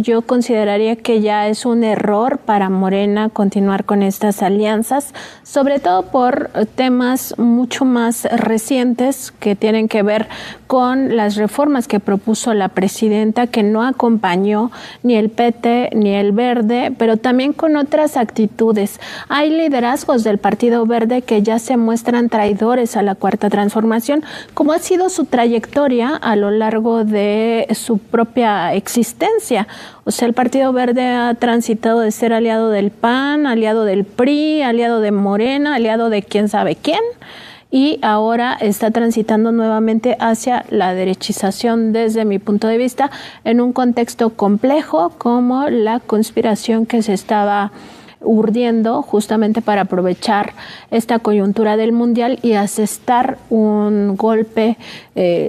Yo consideraría que ya es un error para Morena continuar con estas alianzas, sobre todo por temas mucho más recientes que tienen que ver con las reformas que propuso la presidenta, que no acompañó ni el PT ni el Verde, pero también con otras actitudes. Hay liderazgos del Partido Verde que ya se muestran traidores a la Cuarta Transformación, como ha sido su trayectoria a lo largo de su propia existencia. O sea, el Partido Verde ha transitado de ser aliado del PAN, aliado del PRI, aliado de Morena, aliado de quién sabe quién, y ahora está transitando nuevamente hacia la derechización, desde mi punto de vista, en un contexto complejo como la conspiración que se estaba urdiendo justamente para aprovechar esta coyuntura del Mundial y asestar un golpe,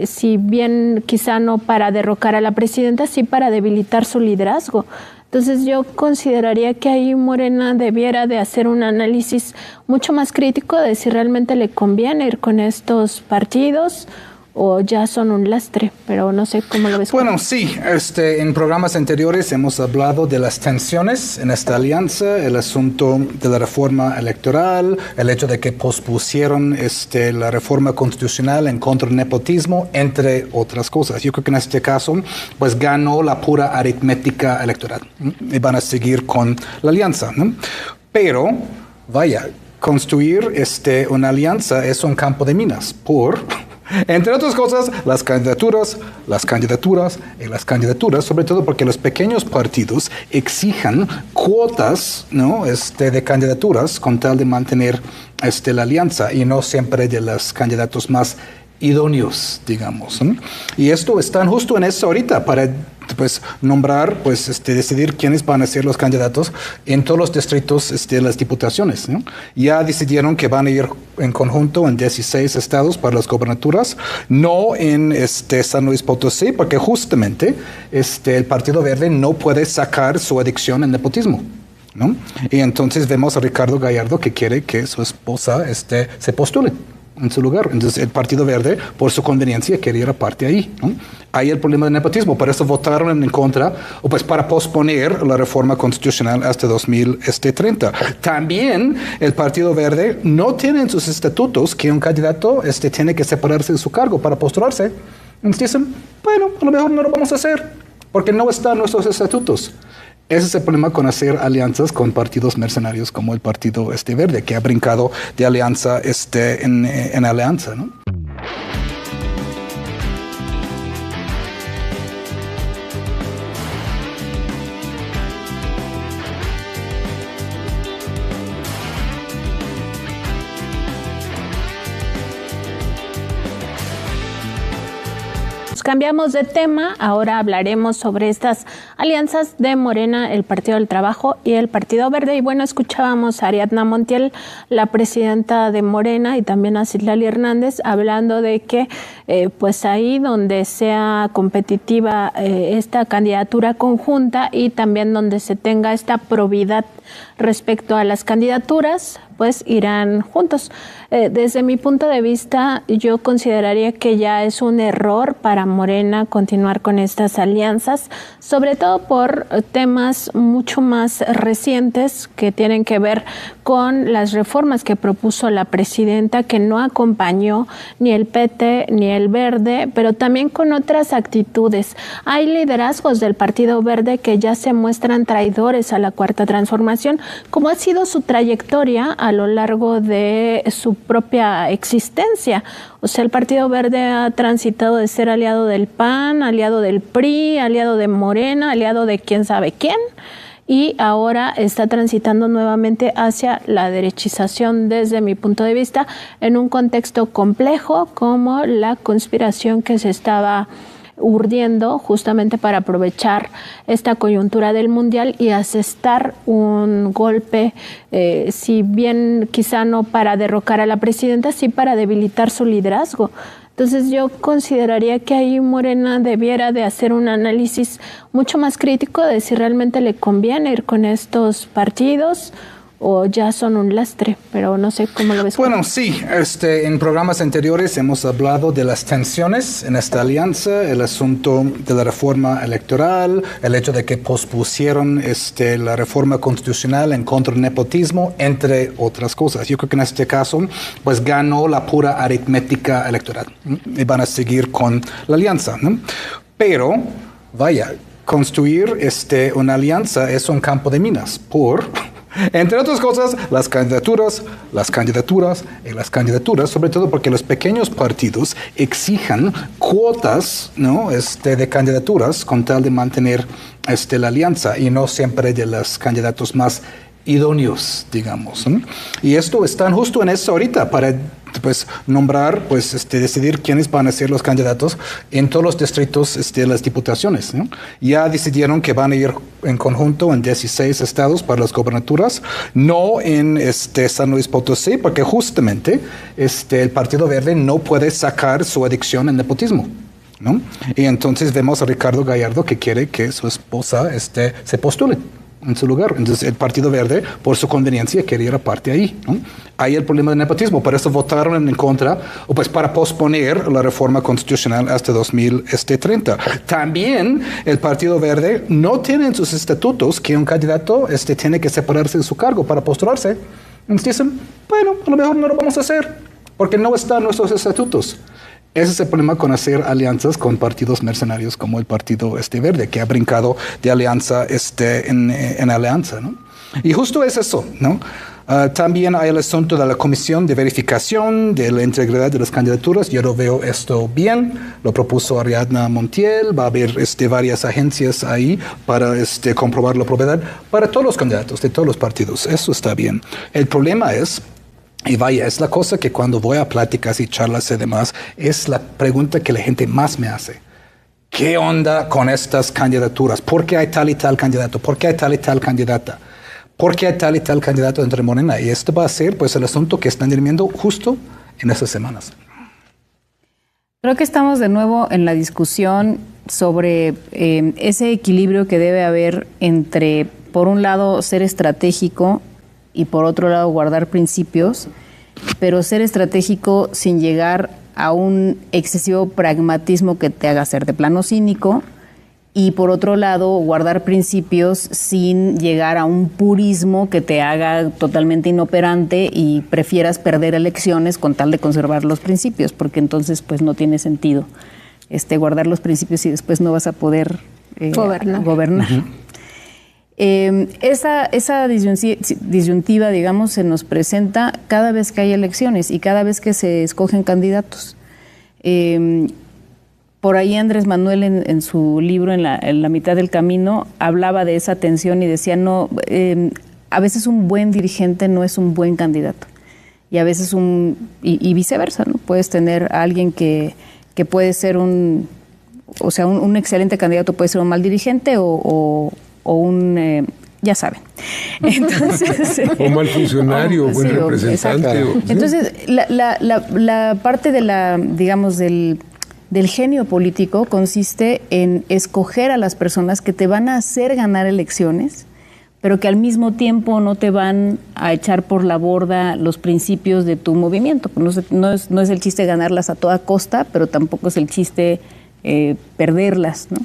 si bien quizá no para derrocar a la presidenta, sí para debilitar su liderazgo. Entonces yo consideraría que ahí Morena debiera de hacer un análisis mucho más crítico de si realmente le conviene ir con estos partidos o ya son un lastre, pero no sé cómo lo ves. Bueno, sí, en programas anteriores hemos hablado de las tensiones en esta alianza, el asunto de la reforma electoral, el hecho de que pospusieron la reforma constitucional en contra del nepotismo, entre otras cosas. Yo creo que en este caso, pues ganó la pura aritmética electoral, ¿no? Y van a seguir con la alianza, ¿no? Pero, vaya, construir una alianza es un campo de minas, entre otras cosas, las candidaturas, sobre todo porque los pequeños partidos exijan cuotas, ¿no? De candidaturas con tal de mantener la alianza y no siempre de los candidatos más idóneos, digamos, ¿no? Y esto están justo en eso ahorita para nombrar, decidir quiénes van a ser los candidatos en todos los distritos de las diputaciones, ¿no? Ya decidieron que van a ir en conjunto en 16 estados para las gobernaturas, no en San Luis Potosí, porque justamente el Partido Verde no puede sacar su adicción al nepotismo, ¿no? Y entonces vemos a Ricardo Gallardo que quiere que su esposa se postule en su lugar. Entonces el Partido Verde, por su conveniencia, quiere ir aparte ahí, ¿no? Hay el problema del nepotismo, por eso votaron en contra, o pues para posponer la reforma constitucional hasta 2030. También el Partido Verde no tiene en sus estatutos que un candidato tiene que separarse de su cargo para postularse. Entonces dicen, bueno, a lo mejor no lo vamos a hacer, porque no está en nuestros estatutos. Ese es el problema con hacer alianzas con partidos mercenarios como el Partido Verde, que ha brincado de alianza en alianza, ¿no? Cambiamos de tema, ahora hablaremos sobre estas alianzas de Morena, el Partido del Trabajo y el Partido Verde. Y bueno, escuchábamos a Ariadna Montiel, la presidenta de Morena, y también a Citlali Hernández, hablando de que pues ahí donde sea competitiva esta candidatura conjunta y también donde se tenga esta probidad respecto a las candidaturas, pues irán juntos. Desde mi punto de vista, yo consideraría que ya es un error para Morena continuar con estas alianzas, sobre todo por temas mucho más recientes que tienen que ver con las reformas que propuso la presidenta, que no acompañó ni el PT ni el Verde, pero también con otras actitudes. Hay liderazgos del Partido Verde que ya se muestran traidores a la Cuarta Transformación, como ha sido su trayectoria a lo largo de su propia existencia. O sea, el Partido Verde ha transitado de ser aliado del PAN, aliado del PRI, aliado de Morena, aliado de quién sabe quién, y ahora está transitando nuevamente hacia la derechización, desde mi punto de vista, en un contexto complejo como la conspiración que se estaba urdiendo justamente para aprovechar esta coyuntura del Mundial y asestar un golpe, si bien quizá no para derrocar a la presidenta, sí para debilitar su liderazgo. Entonces yo consideraría que ahí Morena debiera de hacer un análisis mucho más crítico de si realmente le conviene ir con estos partidos o ya son un lastre, pero no sé cómo lo ves. Bueno, sí, en programas anteriores hemos hablado de las tensiones en esta alianza, el asunto de la reforma electoral, el hecho de que pospusieron la reforma constitucional en contra del nepotismo, entre otras cosas. Yo creo que en este caso, pues ganó la pura aritmética electoral, ¿no? Y van a seguir con la alianza, ¿no? Pero, vaya, construir una alianza es un campo de minas entre otras cosas, las candidaturas, sobre todo porque los pequeños partidos exijan cuotas, ¿no? De candidaturas con tal de mantener la alianza y no siempre de los candidatos más idóneos, digamos, ¿no? Y esto están justo en eso ahorita para nombrar, decidir quiénes van a ser los candidatos en todos los distritos de las diputaciones, ¿no? Ya decidieron que van a ir en conjunto en 16 estados para las gobernaturas, no en San Luis Potosí, porque justamente el Partido Verde no puede sacar su adicción al nepotismo, ¿no? Y entonces vemos a Ricardo Gallardo que quiere que su esposa se postule en su lugar. Entonces el Partido Verde, por su conveniencia, quería ir aparte ahí, ¿no? Hay el problema del nepotismo, por eso votaron en contra, o pues para posponer la reforma constitucional hasta 2030. También el Partido Verde no tiene en sus estatutos que un candidato tiene que separarse de su cargo para postularse. Entonces dicen, bueno, a lo mejor no lo vamos a hacer, porque no está en nuestros estatutos. Ese es el problema con hacer alianzas con partidos mercenarios como el Partido Verde, que ha brincado de alianza en alianza, ¿no? Y justo es eso, ¿no? También hay el asunto de la comisión de verificación de la integridad de las candidaturas. Yo lo veo esto bien, lo propuso Ariadna Montiel, va a haber varias agencias ahí para comprobar la propiedad para todos los candidatos de todos los partidos. Eso está bien. El problema es, y vaya, es la cosa que cuando voy a pláticas y charlas y demás, es la pregunta que la gente más me hace. ¿Qué onda con estas candidaturas? ¿Por qué hay tal y tal candidato? ¿Por qué hay tal y tal candidata? ¿Por qué hay tal y tal candidato entre Morena? Y esto va a ser pues el asunto que están dirimiendo justo en estas semanas. Creo que estamos de nuevo en la discusión sobre ese equilibrio que debe haber entre, por un lado, ser estratégico y por otro lado guardar principios, pero ser estratégico sin llegar a un excesivo pragmatismo que te haga ser de plano cínico, y por otro lado guardar principios sin llegar a un purismo que te haga totalmente inoperante y prefieras perder elecciones con tal de conservar los principios, porque entonces pues no tiene sentido guardar los principios y después no vas a poder gobernar. Uh-huh. Esa disyuntiva, digamos, se nos presenta cada vez que hay elecciones y cada vez que se escogen candidatos. Por ahí Andrés Manuel en su libro, en la mitad del camino, hablaba de esa tensión y decía, a veces un buen dirigente no es un buen candidato. Y a veces y viceversa, ¿no? Puedes tener a alguien que puede ser un excelente candidato, puede ser un mal dirigente o ya saben. Entonces, o mal funcionario, o buen representante. Entonces, la parte del genio político consiste en escoger a las personas que te van a hacer ganar elecciones, pero que al mismo tiempo no te van a echar por la borda los principios de tu movimiento. No es el chiste ganarlas a toda costa, pero tampoco es el chiste perderlas, ¿no?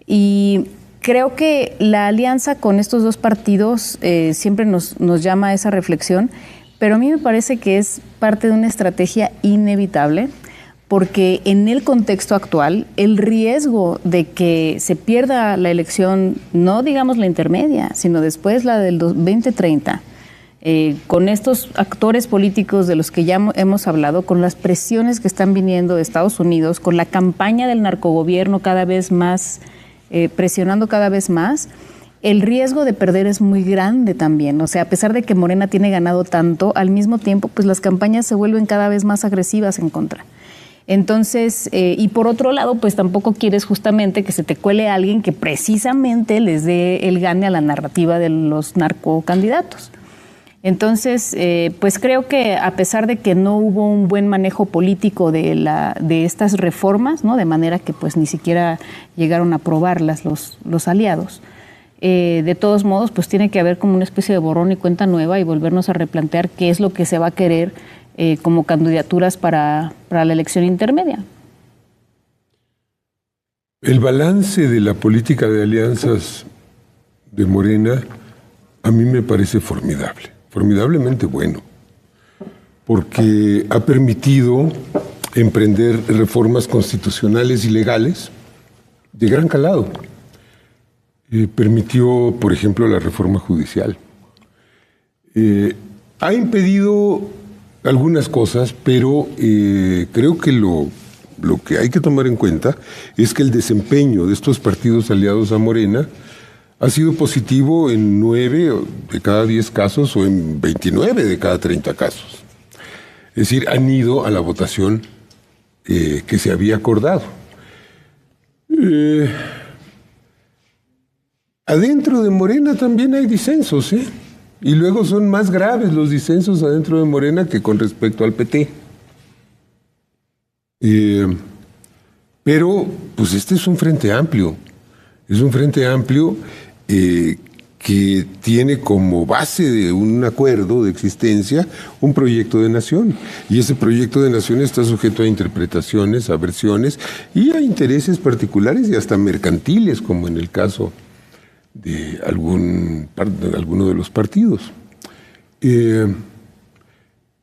Y creo que la alianza con estos dos partidos siempre nos llama a esa reflexión, pero a mí me parece que es parte de una estrategia inevitable, porque en el contexto actual el riesgo de que se pierda la elección, no digamos la intermedia, sino después la del 2030, con estos actores políticos de los que ya hemos hablado, con las presiones que están viniendo de Estados Unidos, con la campaña del narcogobierno cada vez más, presionando cada vez más, el riesgo de perder es muy grande también. O sea, a pesar de que Morena tiene ganado tanto, al mismo tiempo, pues las campañas se vuelven cada vez más agresivas en contra. Entonces, y por otro lado, pues tampoco quieres justamente que se te cuele a alguien que precisamente les dé el gane a la narrativa de los narcocandidatos. Entonces, pues creo que a pesar de que no hubo un buen manejo político de estas reformas, ¿no? De manera que pues ni siquiera llegaron a aprobarlas los aliados, de todos modos, pues tiene que haber como una especie de borrón y cuenta nueva y volvernos a replantear qué es lo que se va a querer como candidaturas para la elección intermedia. El balance de la política de alianzas de Morena a mí me parece formidable, formidablemente bueno, porque ha permitido emprender reformas constitucionales y legales de gran calado. Permitió, por ejemplo, la reforma judicial. Ha impedido algunas cosas, pero creo que lo que hay que tomar en cuenta es que el desempeño de estos partidos aliados a Morena ha sido positivo en 9 de cada 10 casos o en 29 de cada 30 casos. Es decir, han ido a la votación que se había acordado. Adentro de Morena también hay disensos, y luego son más graves los disensos adentro de Morena que con respecto al PT. Pero, pues este es un frente amplio. Es un frente amplio que tiene como base de un acuerdo de existencia un proyecto de nación. Y ese proyecto de nación está sujeto a interpretaciones, a versiones y a intereses particulares y hasta mercantiles, como en el caso de alguno de los partidos.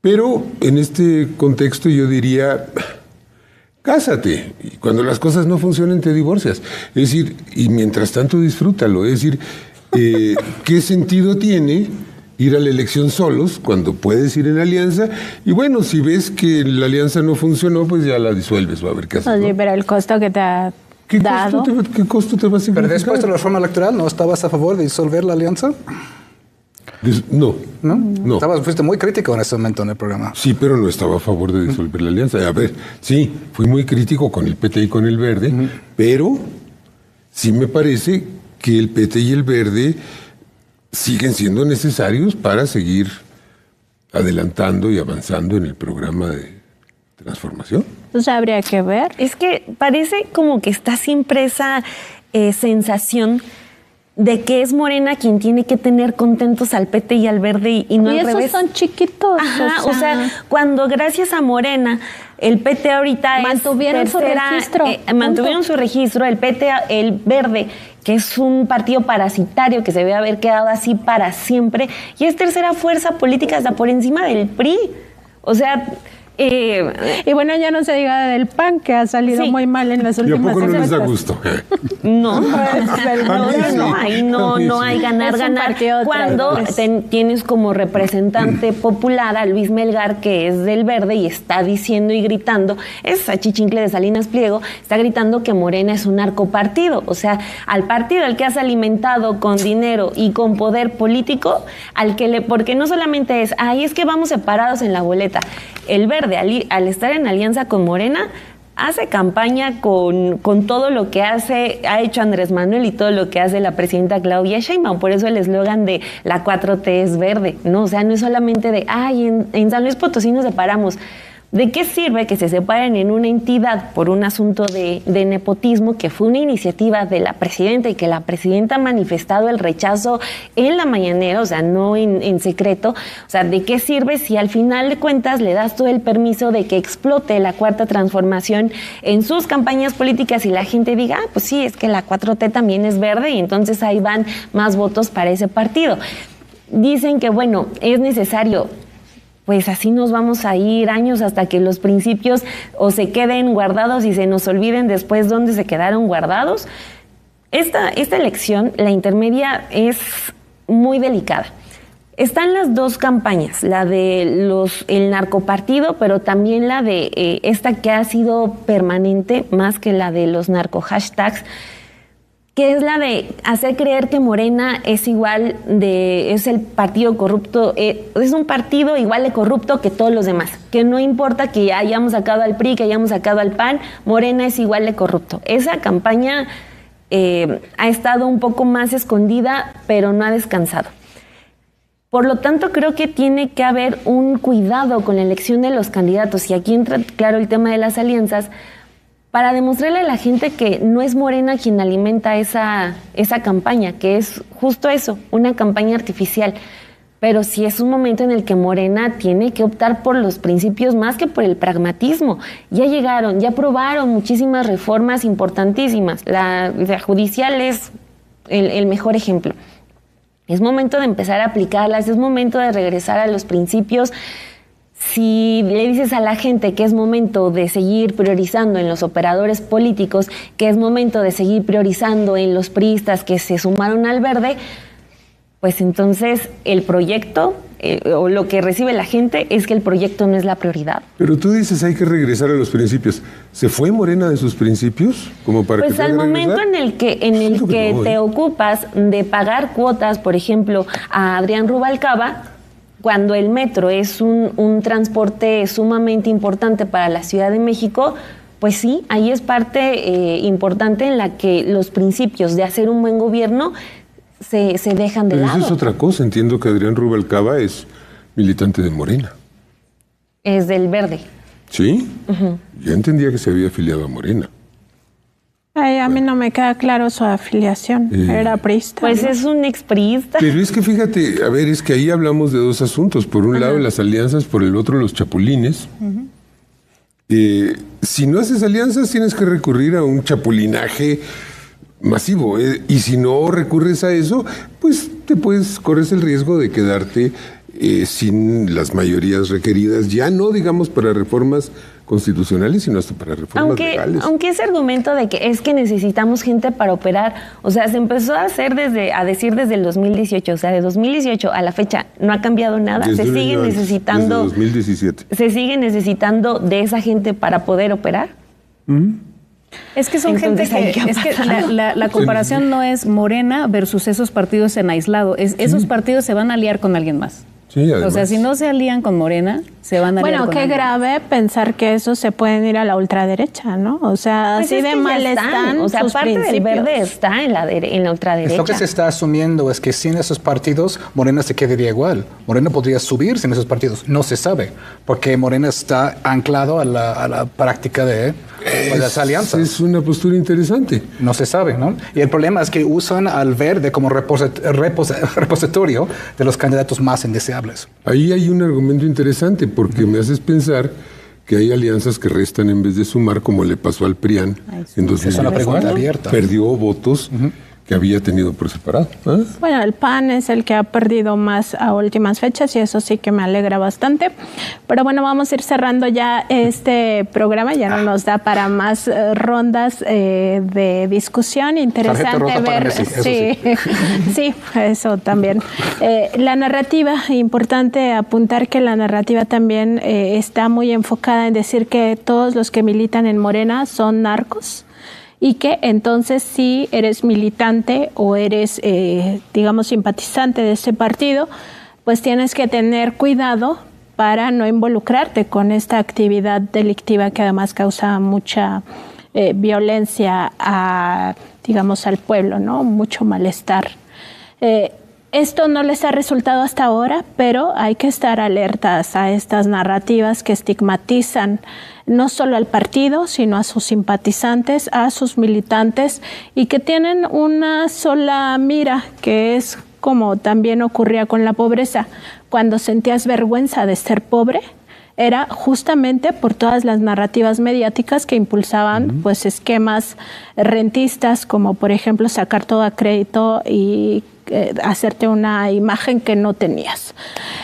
Pero en este contexto yo diría, cásate, y cuando las cosas no funcionen te divorcias. Es decir, y mientras tanto disfrútalo. Es decir, ¿qué sentido tiene ir a la elección solos cuando puedes ir en alianza? Y bueno, si ves que la alianza no funcionó, pues ya la disuelves, va a ver qué haces. Oye, ¿no? Pero el costo que te ha dado... ¿Qué costo te va a significar? Pero después de la reforma electoral, ¿no estabas a favor de disolver la alianza? No. Fuiste muy crítico en ese momento en el programa. Sí, pero no estaba a favor de disolver la alianza. A ver, sí, fui muy crítico con el PT y con el Verde, pero sí me parece que el PT y el Verde siguen siendo necesarios para seguir adelantando y avanzando en el programa de transformación. Pues habría que ver. Es que parece como que está siempre esa sensación de que es Morena quien tiene que tener contentos al PT y al Verde y no al revés. Y esos son chiquitos. Ajá, o sea, cuando gracias a Morena el PT ahorita mantuvieron su registro. Mantuvieron su registro, el PT, el Verde, que es un partido parasitario que se debe haber quedado así para siempre, y es tercera fuerza política hasta por encima del PRI. O sea... y bueno, ya no se diga del PAN, que ha salido muy mal en las últimas semanas. ¿Y a poco no les da gusto? No hay ganar. Cuando tienes como representante popular a Luis Melgar, que es del Verde, y está diciendo y gritando, es achichincle de Salinas Pliego, está gritando que Morena es un narcopartido. O sea, al partido al que has alimentado con dinero y con poder político, porque no solamente es que vamos separados en la boleta. El Verde, al estar en alianza con Morena, hace campaña con todo lo que ha hecho Andrés Manuel y todo lo que hace la presidenta Claudia Sheinbaum. Por eso el eslogan de la 4T es verde, ¿no? O sea, no es solamente de, en San Luis Potosí nos separamos. ¿De qué sirve que se separen en una entidad por un asunto de nepotismo, que fue una iniciativa de la presidenta y que la presidenta ha manifestado el rechazo en la mañanera, o sea, no en secreto? O sea, ¿de qué sirve si al final de cuentas le das todo el permiso de que explote la Cuarta Transformación en sus campañas políticas y la gente diga, pues sí, es que la 4T también es verde y entonces ahí van más votos para ese partido? Dicen que, bueno, es necesario... Pues así nos vamos a ir años hasta que los principios o se queden guardados y se nos olviden después dónde se quedaron guardados. Esta elección, la intermedia, es muy delicada. Están las dos campañas, la de el narcopartido, pero también la de esta que ha sido permanente, más que la de los narco-hashtags, que es la de hacer creer que Morena es es el partido corrupto, es un partido igual de corrupto que todos los demás, que no importa que hayamos sacado al PRI, que hayamos sacado al PAN, Morena es igual de corrupto. Esa campaña ha estado un poco más escondida, pero no ha descansado. Por lo tanto, creo que tiene que haber un cuidado con la elección de los candidatos, y aquí entra, claro, el tema de las alianzas, para demostrarle a la gente que no es Morena quien alimenta esa campaña, que es justo eso, una campaña artificial. Pero sí es un momento en el que Morena tiene que optar por los principios más que por el pragmatismo. Ya llegaron, ya aprobaron muchísimas reformas importantísimas. La judicial es el mejor ejemplo. Es momento de empezar a aplicarlas, es momento de regresar a los principios. Si le dices a la gente que es momento de seguir priorizando en los operadores políticos, que es momento de seguir priorizando en los priistas que se sumaron al Verde, pues entonces el proyecto o lo que recibe la gente es que el proyecto no es la prioridad. Pero tú dices hay que regresar a los principios. ¿Se fue Morena de sus principios? Como para pues que al momento en el que te ocupas de pagar cuotas, por ejemplo, a Adrián Rubalcaba, cuando el metro es un transporte sumamente importante para la Ciudad de México, pues sí, ahí es parte importante en la que los principios de hacer un buen gobierno se dejan de lado. Eso es otra cosa. Entiendo que Adrián Rubalcaba es militante de Morena. Es del Verde. ¿Sí? Ya entendía que se había afiliado a Morena. Ay, a mí no me queda claro su afiliación. Era priista. Pues ¿no? Es un expriista. Pero es que fíjate, a ver, es que ahí hablamos de dos asuntos. Por un lado las alianzas, por el otro los chapulines. Si no haces alianzas tienes que recurrir a un chapulinaje masivo, y si no recurres a eso, pues corres el riesgo de quedarte sin las mayorías requeridas, ya no digamos para reformas constitucionales, sino hasta para reformas legales. Aunque ese argumento de que es que necesitamos gente para operar, o sea, se empezó a decir desde el 2018, o sea, de 2018 a la fecha no ha cambiado nada, Desde se sigue necesitando, desde 2017. Se sigue necesitando de esa gente para poder operar. Es que son Entonces gente que... Es que la comparación no es Morena versus esos partidos en aislado. Esos partidos se van a aliar con alguien más. Sí, además. O sea, si no se alían con Morena, se van a aliar con qué alguien grave pensar que esos se pueden ir a la ultraderecha, ¿no? O sea, Pues así de mal están. O sea, sus parte del principios. Verde está en la ultraderecha. Lo que se está asumiendo es que sin esos partidos, Morena se quedaría igual. Morena podría subir sin esos partidos. No se sabe, porque Morena está anclado a la práctica de las alianzas. Es una postura interesante. No se sabe, ¿no? Y el problema es que usan al Verde como repositorio de los candidatos más indeseables. Ahí hay un argumento interesante, porque me haces pensar que hay alianzas que restan en vez de sumar, como le pasó al PRIAN en 2014. Es una pregunta abierta. Perdió votos que había tenido por separado. Bueno, el PAN es el que ha perdido más a últimas fechas y eso sí que me alegra bastante. Pero bueno, vamos a ir cerrando ya este programa. Ya no nos da para más rondas de discusión. Interesante ver. Sí, eso también. La narrativa, importante apuntar que la narrativa también está muy enfocada en decir que todos los que militan en Morena son narcos. Y que entonces si eres militante o eres, digamos, simpatizante de ese partido, pues tienes que tener cuidado para no involucrarte con esta actividad delictiva que además causa mucha violencia digamos, al pueblo, ¿no? Mucho malestar. Esto no les ha resultado hasta ahora, pero hay que estar alertas a estas narrativas que estigmatizan no solo al partido, sino a sus simpatizantes, a sus militantes, y que tienen una sola mira, que es como también ocurría con la pobreza. Cuando sentías vergüenza de ser pobre, era justamente por todas las narrativas mediáticas que impulsaban pues esquemas rentistas, como por ejemplo sacar todo a crédito y hacerte una imagen que no tenías.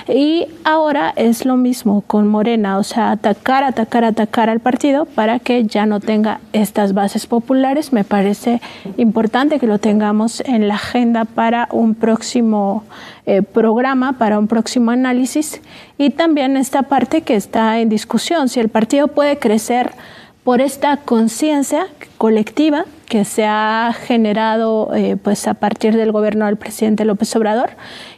Y ahora es lo mismo con Morena, o sea, atacar al partido para que ya no tenga estas bases populares. Me parece importante que lo tengamos en la agenda para un próximo programa, para un próximo análisis, y también esta parte que está en discusión, si el partido puede crecer por esta conciencia colectiva que se ha generado pues a partir del gobierno del presidente López Obrador,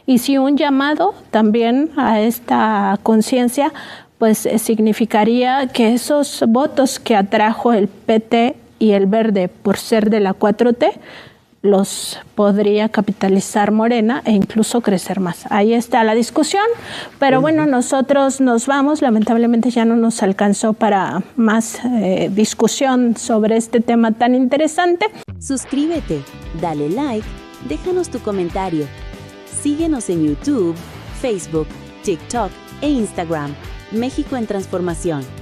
y si un llamado también a esta conciencia pues significaría que esos votos que atrajo el PT y el Verde por ser de la 4T los podría capitalizar Morena e incluso crecer más. Ahí está la discusión, pero bueno, nosotros nos vamos, lamentablemente ya no nos alcanzó para más discusión sobre este tema tan interesante. Suscríbete, dale like, déjanos tu comentario. Síguenos en YouTube, Facebook, TikTok e Instagram. México en Transformación.